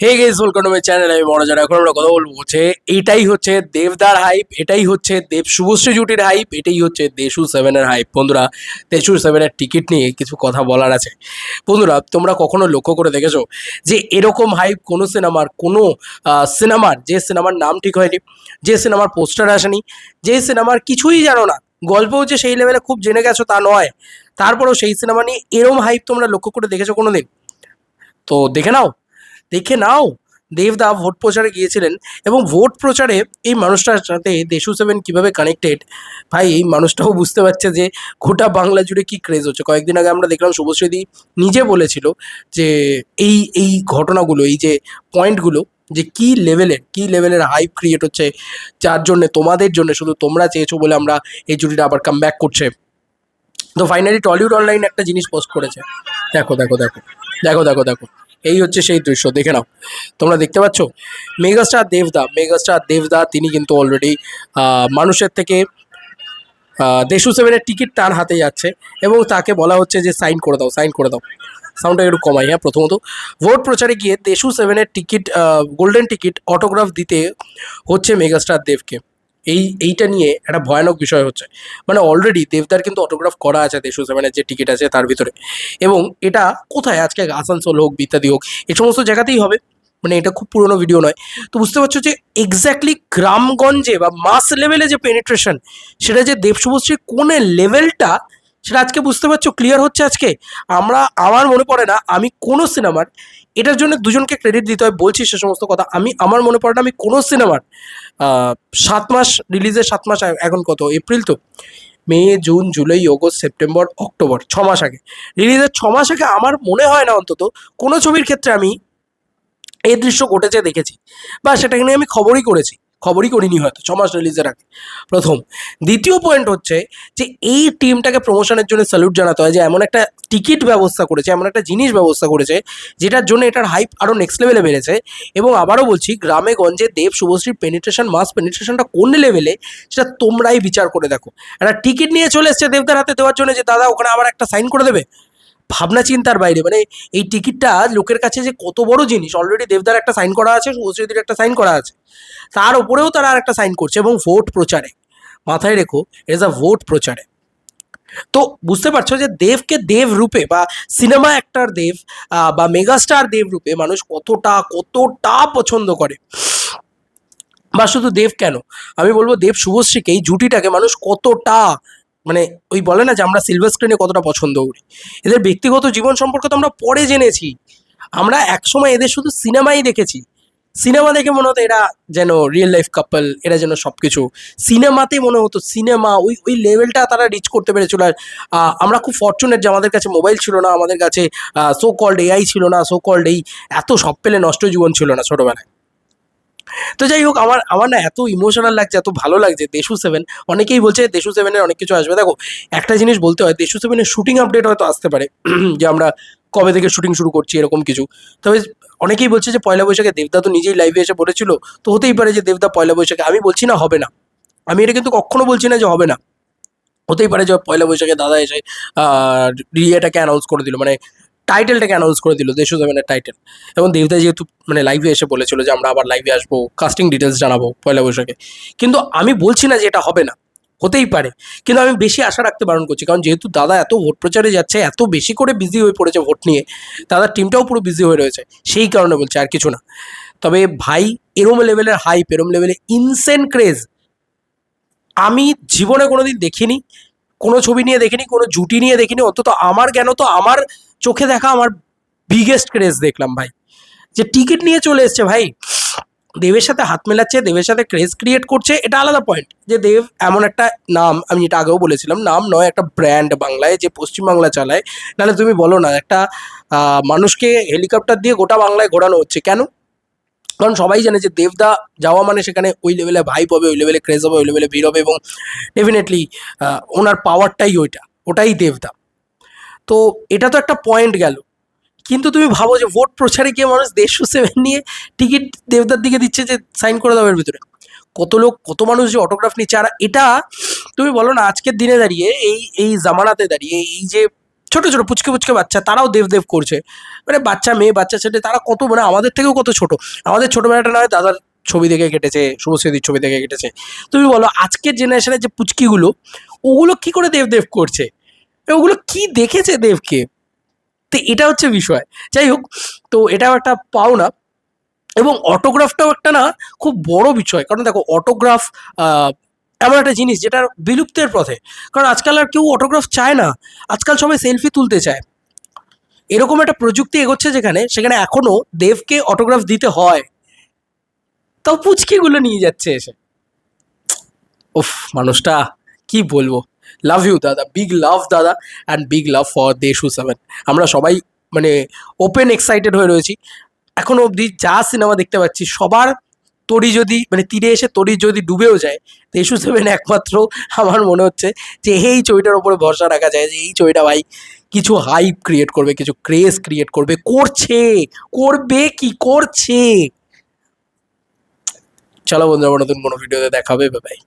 Hey guys, welcome to my channel. আমি মনোজ। এখন আমরা কথা বলবো হচ্ছে এইটাই হচ্ছে দেবদার হাইপ, এটাই হচ্ছে দেব শুভশ্রী জুটির হাইপ, এটাই হচ্ছে দেশু সেভেনের হাইপ। বন্ধুরা, দেশু সেভেনের টিকিট নিয়ে কিছু কথা বলার আছে। বন্ধুরা, তোমরা কখনো লক্ষ্য করে দেখেছো যে এরকম হাইপ কোনো সিনেমার যে সিনেমার নাম ঠিক হয়নি, যে সিনেমার পোস্টার আসেনি, যে সিনেমার কিছুই জানো না, গল্পও যে সেই লেভেলে খুব জেনে গেছো তা নয়, তারপরেও সেই সিনেমা নিয়ে এরম হাইপ তোমরা লক্ষ্য করে দেখেছো কোনোদিন? তো দেখে নাও। দেবদা ভোট প্রচারে গিয়েছিলেন এবং ভোট প্রচারে এই মানুষটার সাথে দেশু সেভেন কিভাবে কানেক্টেড। ভাই, এই মানুষটাও বুঝতে পারছে যে গোটা বাংলা জুড়ে কি ক্রেজ হচ্ছে। কয়েকদিন আগে আমরা দেখলাম শুভশ্রীদি নিজে বলেছিল যে এই এই ঘটনাগুলো, এই যে পয়েন্টগুলো, যে কি লেভেলের হাইপ ক্রিয়েট হচ্ছে, যার জন্য তোমাদের জন্য, শুধু তোমরা চেয়েছো বলে আমরা এই জুটিটা আবার কাম ব্যাক করছে। তো ফাইনালি টলিউড অনলাইন একটা জিনিস পোস্ট করেছে। দেখো দেখো দেখো দেখো দেখো দেখো, এই হচ্ছে সেই দৃশ্য, দেখে নাও। তোমরা দেখতে পাচ্ছ মেগাস্টার দেবদা তিনি কিন্তু অলরেডি মানুষের থেকে দেশু সেভেনের টিকিট তার হাতে যাচ্ছে এবং তাকে বলা হচ্ছে যে সাইন করে দাও, সাইন করে দাও। সাউন্ডটা একটু কমাই। হ্যাঁ, প্রথমত ভোট প্রচারে গিয়ে দেশু সেভেনের টিকিট, গোল্ডেন টিকিট অটোগ্রাফ দিতে হচ্ছে মেগাস্টার দেবকে। এইটা নিয়ে একটা ভয়ানক বিষয় হচ্ছে, মানে অলরেডি দেবদার কিন্তু অটোগ্রাফ করা আছে দেশু সেভেনের যে টিকিট আছে তার ভিতরে। এবং এটা কোথায়, আজকে আসানসোল হোক, ইত্যাদি হোক, এই সমস্ত জায়গাতেই হবে। মানে এটা খুব পুরোনো ভিডিও নয়। তো বুঝতে পারছো যে এক্স্যাক্টলি গ্রামগঞ্জে বা মাস লেভেলে যে পেনিট্রেশন, সেটা যে দেব শুভশ্রীর কোন লেভেলটা, সেটা আজকে বুঝতে পারছো, ক্লিয়ার হচ্ছে আজকে। আমার মনে পড়ে না আমি কোনো সিনেমার, এটার জন্য দুজনকে ক্রেডিট দিতে হয়, বলছি সে সমস্ত কথা। আমার মনে পড়ে না আমি কোনো সিনেমার 7 মাস, রিলিজের 7 মাস, এখন কত, এপ্রিল তো, May, June, July, August, September, October, 6 মাস আগে, রিলিজের 6 মাস আগে আমার মনে হয় না অন্তত কোনো ছবির ক্ষেত্রে আমি এই দৃশ্য ঘটেছে দেখেছি, বা সেটাকে নিয়ে আমি খবরই করিনি হয়তো 6 মাস রিলিজের আগে। প্রথম। দ্বিতীয় পয়েন্ট হচ্ছে যে এই টিমটাকে প্রমোশনের জন্য স্যালুট জানাতে হয়, যে এমন একটা টিকিট ব্যবস্থা করেছে, এমন একটা জিনিস ব্যবস্থা করেছে যেটার জন্য এটার হাইপ আরও নেক্সট লেভেলে বেড়েছে। এবং আবারও বলছি, গ্রামে গঞ্জে দেব শুভশ্রীর পেনিট্রেশন, মাস পেনিট্রেশনটা কোন লেভেলে, সেটা তোমরাই বিচার করে দেখো। একটা টিকিট নিয়ে চলে এসছে দেবদার হাতে দেওয়ার জন্য, যে দাদা ওখানে আবার একটা সাইন করে দেবে। ভাবনা চিন্তার বাইরে। মানে এই টিকিটটা লোকের কাছে যে কত বড় জিনিস, অলরেডি দেবদার একটা সাইন করা আছে, শুভশ্রীদের একটা সাইন করা আছে, তার উপরেও তারা আর একটা সাইন করছে, এবং ভোট প্রচারে। মাথায় রেখো, ইট ইজ আ ভোট প্রচারে। তো বুঝতে পারছো যে দেবকে দেব রূপে, বা সিনেমা অ্যাক্টর দেব, বা মেগাস্টার দেব রূপে মানুষ কতটা পছন্দ করে। বা শুধু দেব কেন, আমি বলবো দেব শুভশ্রীকে, এই জুটিটাকে মানুষ কতটা, মানে ওই বলে না যে আমরা সিলভার স্ক্রিনে কতটা পছন্দ করি। এদের ব্যক্তিগত জীবন সম্পর্কে তো আমরা পরে জেনেছি। আমরা একসময় এদের শুধু সিনেমাই দেখেছি। সিনেমা দেখে মনে হতো এরা যেন রিয়েল লাইফ কাপল, এরা যেন সব কিছু সিনেমাতেই মনে হতো। সিনেমা ওই লেভেলটা তারা রিচ করতে পেরেছিল। আর আমরা খুব ফর্চুনেট যে আমাদের কাছে মোবাইল ছিল না, আমাদের কাছে সো কল্ড এআই ছিল না, সো কল্ড এই এত সব পেলে নষ্ট জীবন ছিল না ছোটবেলায়। তো যাই হোক, আমার আমার না এত ইমোশনাল লাগছে, এত ভালো লাগছে দেশু সেভেন। অনেকেই বলছে দেশু সেভেনের অনেক কিছু আসবে। দেখো, একটা জিনিস বলতে হয়, দেশু সেভেনের শুটিং আপডেট হয়তো আসতে পারে যে আমরা কবে থেকে শুটিং শুরু করছি, এরকম কিছু। তবে অনেকেই বলছে যে পয়লা বৈশাখে, দেবদা তো নিজেই লাইভে এসে বলেছিল, তো হতেই পারে যে দেবদা পয়লা বৈশাখে। আমি বলছি না হবে না, আমি এটা কিন্তু কখনো বলছি না যে হবে না। হতেই পারে যে পয়লা বৈশাখে দাদা এসে ইয়েটাকে অ্যানাউন্স করে দিল, মানে টাইটেলটাকে অ্যানাউন্স করে দিল, দেশু সেভেনের টাইটেল। এবং দেবদা যেহেতু মানে লাইভে এসে বলেছিল যে আমরা আবার লাইভে আসবো, কাস্টিং ডিটেলস জানাবো পয়লা বৈশাখে। কিন্তু আমি বলছি না যে এটা হবে না, হতেই পারে। কিন্তু আমি বেশি আশা রাখতে বারণ করছি, কারণ যেহেতু দাদা এত ভোট প্রচারে যাচ্ছে, এত বেশি করে বিজি হয়ে পড়েছে ভোট নিয়ে, দাদার টিমটাও পুরো বিজি হয়ে রয়েছে, সেই কারণে বলছে, আর কিছু না। তবে ভাই, এরম লেভেলের হাইপ, এরম লেভেলের ইনসেন ক্রেজ আমি জীবনে কোনোদিন দেখিনি। কোনো ছবি নিয়ে দেখিনি, কোনো জুটি নিয়ে দেখিনি, অন্তত আমার জ্ঞান তো, আমার চোখে দেখা আমার বিগেস্ট ক্রেজ দেখলাম ভাই। যে টিকিট নিয়ে চলে এসছে ভাই, দেবের সাথে হাত মেলাচ্ছে, দেবের সাথে ক্রেজ ক্রিয়েট করছে, এটা আলাদা পয়েন্ট। যে দেব এমন একটা নাম, আমি এটা আগেও বলেছিলাম, নাম নয়, একটা ব্র্যান্ড বাংলায়, যে পশ্চিমবাংলা চালায়। নাহলে তুমি বলো না, একটা মানুষকে হেলিকপ্টার দিয়ে গোটা বাংলায় ঘোরানো হচ্ছে কেন? কারণ সবাই জানে যে দেবদা যাওয়া মানে সেখানে ওই লেভেলে ভাইব হবে, ওই লেভেলে ক্রেজ হবে, ওই লেভেলে ভিড় হবে, এবং ডেফিনেটলি ওনার পাওয়ারটাই ওটাই দেবদা। তো এটা তো একটা পয়েন্ট গেল। কিন্তু তুমি ভাবো যে ভোট প্রচারে গিয়ে মানুষ 1.7 নিয়ে টিকিট দেবদার দিকে দিচ্ছে, যে সাইন করে দেওয়ার ভিতরে কত লোক, কত মানুষ যে অটোগ্রাফ নিচ্ছে। আর এটা তুমি বলো না, আজকের দিনে দাঁড়িয়ে, এই জামানাতে দাঁড়িয়ে, এই যে ছোট ছোট পুচকে পুচকে বাচ্চা, তারাও দেব দেব করছে। মানে বাচ্চা মেয়ে বাচ্চা ছেলে তারা কত, মানে আমাদের থেকেও কত ছোট। আমাদের ছোটবেলাটা না হয় দাদার ছবি দেখে কেটেছে, শুভশ্রীদির ছবি দেখে কেটেছে। তুমি বলো আজকের জেনারেশনের যে পুচকিগুলো, ওগুলো কি করে দেব দেব করছে, ওগুলো কি দেখেছে দেবকে? তো এটা হচ্ছে বিষয়। যাই হোক, তো এটাও একটা পাওনা। এবং অটোগ্রাফটাও একটা না খুব বড় বিষয়, কারণ দেখো অটোগ্রাফ এমন একটা জিনিস যেটা বিলুপ্তের পথে। কারণ আজকাল আর কেউ অটোগ্রাফ চায় না, আজকাল সবাই সেলফি তুলতে চায়। এরকম একটা প্রযুক্তি এগোচ্ছে যেখানে, সেখানে এখনো দেবকে অটোগ্রাফ দিতে হয়, তাও পুচকিগুলো নিয়ে যাচ্ছে এসে। উফ, মানুষটা কি বলবো। লাভ ইউ দাদা, বিগ লাভ দাদা, অ্যান্ড বিগ লাভ ফর দেশু 7। আমরা সবাই মানে ওপেন এক্সাইটেড হয়ে রয়েছি এখনো অবধি। যা সিনেমা দেখতে পাচ্ছি সবার তরি যদি মানে তীরে এসে তরি যদি ডুবেও যায়, দেশু 7 একমাত্র আমার মনে হচ্ছে যে এই ছবিটার ওপরে ভরসা রাখা যায় যে এই ছবিটা ভাই কিছু হাইপ ক্রিয়েট করবে, কিছু ক্রেজ ক্রিয়েট করবে, করছে, করবে কি করছে। চলো বন্ধুরা, নতুন কোনো ভিডিওতে দেখা হবে, বাই বাই।